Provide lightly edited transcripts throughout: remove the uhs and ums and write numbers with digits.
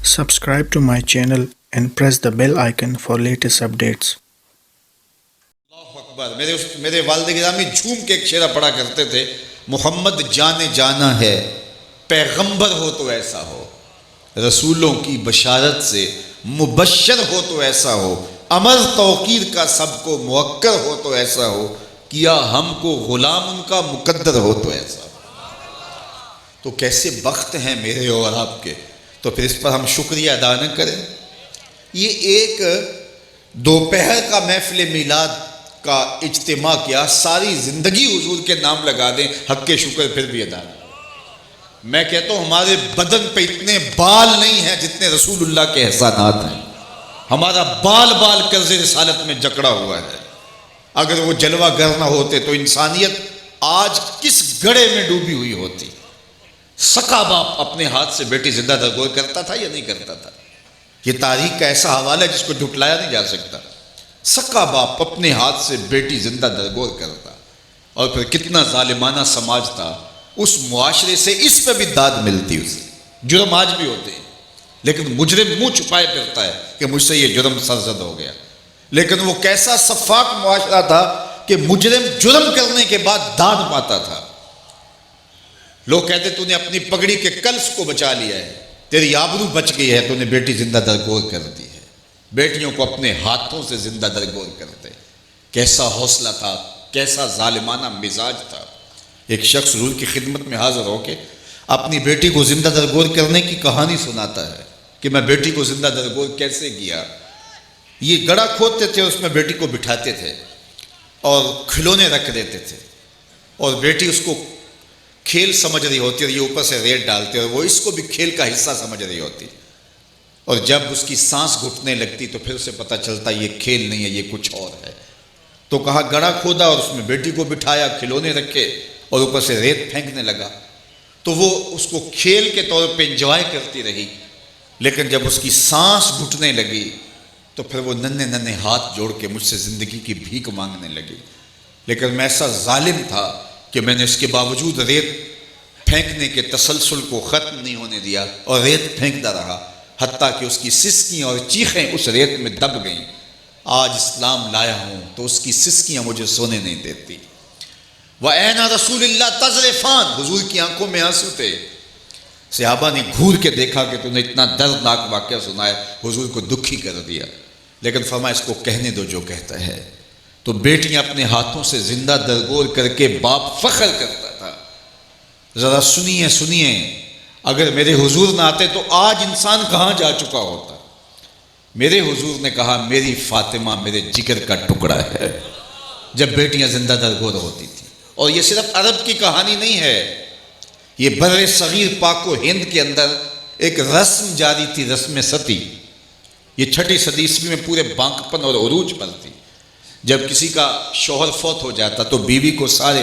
Subscribe to my channel and press the bell icon for latest updates. اللہ اکبر. میرے والد گرامی جھوم کے ایک شعر پڑھا کرتے تھے، محمد جانے جانا ہے، پیغمبر ہو تو ایسا ہو، رسولوں کی بشارت سے مبشر ہو تو ایسا ہو، امر توقیر کا سب کو موکر ہو تو ایسا ہو، کیا ہم کو غلام ان کا مقدر ہو تو ایسا ہو. تو کیسے بخت ہیں میرے اور آپ کے، تو پھر اس پر ہم شکریہ ادا نہ کریں. یہ ایک دوپہر کا محفل میلاد کا اجتماع کیا، ساری زندگی حضور کے نام لگا دیں، حق کے شکر پھر بھی ادا نہ. میں کہتا ہوں ہمارے بدن پہ اتنے بال نہیں ہیں جتنے رسول اللہ کے احسانات ہیں. ہمارا بال بال قرض رسالت میں جکڑا ہوا ہے. اگر وہ جلوہ گر نہ ہوتے تو انسانیت آج کس گڑھے میں ڈوبی ہوئی ہوتی. سکا باپ اپنے ہاتھ سے بیٹی زندہ درگور کرتا تھا یا نہیں کرتا تھا؟ یہ تاریخ کا ایسا حوالہ ہے جس کو جھٹلایا نہیں جا سکتا. سکا باپ اپنے ہاتھ سے بیٹی زندہ درگور کرتا، اور پھر کتنا ظالمانہ سماج تھا. اس معاشرے سے اس پہ بھی داد ملتی. اسے جرم آج بھی ہوتے ہیں، لیکن مجرم منہ چھپائے پھرتا ہے کہ مجھ سے یہ جرم سرزد ہو گیا. لیکن وہ کیسا شفاف معاشرہ تھا کہ مجرم جرم کرنے کے بعد داد پاتا تھا. لوگ کہتے تو نے اپنی پگڑی کے کلس کو بچا لیا ہے، تیری آبرو بچ گئی ہے، تو نے بیٹی زندہ درگور کر دی ہے. بیٹیوں کو اپنے ہاتھوں سے زندہ درگور کرتے. کیسا حوصلہ تھا، کیسا ظالمانہ مزاج تھا. ایک شخص حضور کی خدمت میں حاضر ہو کے اپنی بیٹی کو زندہ درگور کرنے کی کہانی سناتا ہے کہ میں بیٹی کو زندہ درگور کیسے کیا. یہ گڑھا کھودتے تھے، اس میں بیٹی کو بٹھاتے تھے اور کھلونے رکھ دیتے تھے، اور بیٹی اس کو کھیل سمجھ رہی ہوتی اور یہ اوپر سے ریت ڈالتے، اور وہ اس کو بھی کھیل کا حصہ سمجھ رہی ہوتی. اور جب اس کی سانس گھٹنے لگتی تو پھر اسے پتہ چلتا یہ کھیل نہیں ہے، یہ کچھ اور ہے. تو کہا گڑھا کھودا اور اس میں بیٹی کو بٹھایا، کھلونے رکھے اور اوپر سے ریت پھینکنے لگا. تو وہ اس کو کھیل کے طور پہ انجوائے کرتی رہی. لیکن جب اس کی سانس گھٹنے لگی تو پھر وہ ننھے ننھے ہاتھ جوڑ کے مجھ سے زندگی کی بھیک مانگنے لگی. لیکن میں ایسا ظالم تھا کہ میں نے اس کے باوجود ریت پھینکنے کے تسلسل کو ختم نہیں ہونے دیا اور ریت پھینکتا رہا، حتیٰ کہ اس کی سسکیاں اور چیخیں اس ریت میں دب گئیں. آج اسلام لایا ہوں تو اس کی سسکیاں مجھے سونے نہیں دیتی. وَأَيْنَ رَسُولِ اللَّهِ تَذْرِفَانِ، حضور کی آنکھوں میں آنسو تھے. صحابہ نے گھور کے دیکھا کہ تو نے اتنا دردناک واقعہ سنایا، حضور کو دکھی کر دیا. لیکن فرمایا اس کو کہنے دو جو کہتا ہے. تو بیٹیاں اپنے ہاتھوں سے زندہ درگور کر کے باپ فخر کرتا تھا. ذرا سنیے، اگر میرے حضور نہ آتے تو آج انسان کہاں جا چکا ہوتا. میرے حضور نے کہا میری فاطمہ میرے جگر کا ٹکڑا ہے، جب بیٹیاں زندہ درگور ہوتی تھیں. اور یہ صرف عرب کی کہانی نہیں ہے، یہ بر صغیر پاک و ہند کے اندر ایک رسم جاری تھی، رسم ستی. یہ 6 صدی عیسوی میں پورے بانکپن اور عروج پر تھی. جب کسی کا شوہر فوت ہو جاتا تو بیوی کو سارے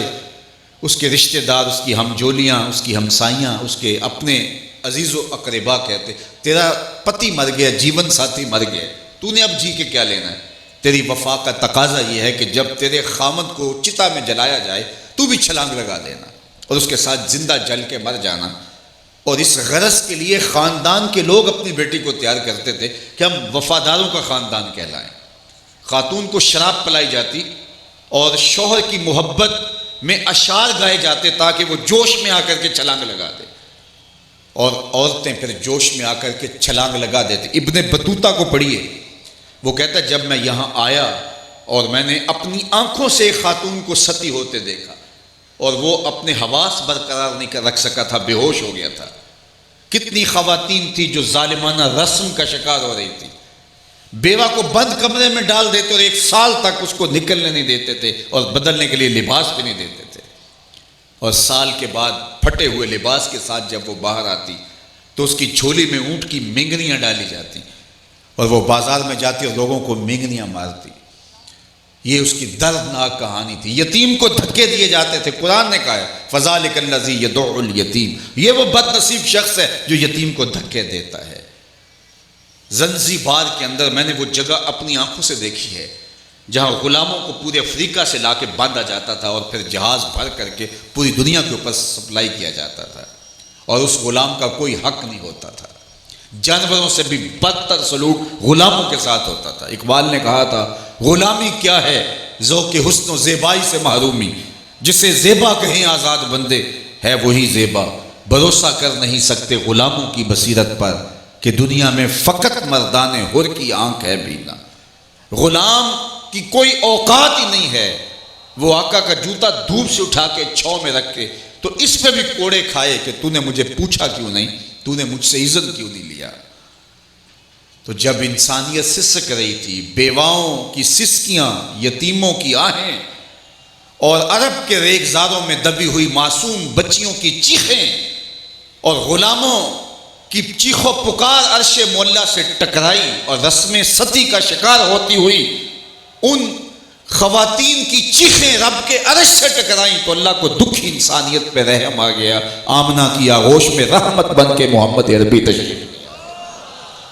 اس کے رشتہ دار، اس کی ہمجولیاں، اس کی ہمسائیاں، اس کے اپنے عزیز و اقربا کہتے تیرا پتی مر گیا، جیون ساتھی مر گیا، تو نے اب جی کے کیا لینا ہے. تیری وفا کا تقاضا یہ ہے کہ جب تیرے خامد کو چتا میں جلایا جائے تو بھی چھلانگ لگا دینا اور اس کے ساتھ زندہ جل کے مر جانا. اور اس غرض کے لیے خاندان کے لوگ اپنی بیٹی کو تیار کرتے تھے کہ ہم وفاداروں کا خاندان کہلائیں. خاتون کو شراب پلائی جاتی اور شوہر کی محبت میں اشعار گائے جاتے تاکہ وہ جوش میں آ کر کے چھلانگ لگا دے، اور عورتیں پھر جوش میں آ کر کے چھلانگ لگا دیتے. ابن بطوطہ کو پڑھیے، وہ کہتا ہے جب میں یہاں آیا اور میں نے اپنی آنکھوں سے ایک خاتون کو ستی ہوتے دیکھا اور وہ اپنے حواس برقرار نہیں رکھ سکا تھا، بے ہوش ہو گیا تھا. کتنی خواتین تھی جو ظالمانہ رسم کا شکار ہو رہی تھی. بیوہ کو بند کمرے میں ڈال دیتے اور 1 سال تک اس کو نکلنے نہیں دیتے تھے اور بدلنے کے لیے لباس بھی نہیں دیتے تھے. اور سال کے بعد پھٹے ہوئے لباس کے ساتھ جب وہ باہر آتی تو اس کی جھولی میں اونٹ کی مینگنیاں ڈالی جاتی اور وہ بازار میں جاتی اور لوگوں کو مینگنیاں مارتی. یہ اس کی دردناک کہانی تھی. یتیم کو دھکے دیے جاتے تھے. قرآن نے کہا ہے فَذَلِكَ الَّذِي يَدُعُّ الْيَتِيمَ، یہ وہ بد نصیب شخص ہے جو یتیم کو دھکے دیتا ہے. زنزیبار کے اندر میں نے وہ جگہ اپنی آنکھوں سے دیکھی ہے جہاں غلاموں کو پورے افریقہ سے لا کے باندھا جاتا تھا اور پھر جہاز بھر کر کے پوری دنیا کے اوپر سپلائی کیا جاتا تھا، اور اس غلام کا کوئی حق نہیں ہوتا تھا. جانوروں سے بھی بدتر سلوک غلاموں کے ساتھ ہوتا تھا۔ اقبال نے کہا تھا غلامی کیا ہے ذوق حسن و زیبائی سے محرومی، جسے زیبا کہیں آزاد بندے ہے وہی زیبا، بھروسہ کر نہیں سکتے غلاموں کی بصیرت پر کہ دنیا میں فقط مردان حر کی آنکھ ہے بینا۔ غلام کی کوئی اوقات ہی نہیں ہے، وہ آقا کا جوتا دھوپ سے اٹھا کے چھاؤں میں رکھ کے تو اس پہ بھی کوڑے کھائے کہ تو نے مجھے پوچھا کیوں نہیں، تو نے مجھ سے اذن کیوں نہیں لیا۔ تو جب انسانیت سسک رہی تھی، بیواؤں کی سسکیاں، یتیموں کی آہیں اور عرب کے ریگزاروں میں دبی ہوئی معصوم بچیوں کی چیخیں اور غلاموں کی چیخ و پکار عرش مولا سے ٹکرائی اور رسم ستی کا شکار ہوتی ہوئی ان خواتین کی چیخیں رب کے عرش سے ٹکرائیں تو اللہ کو دکھی انسانیت پہ رحم آ گیا۔ آمنہ کی آغوش میں رحمت بن کے محمد عربی تشریف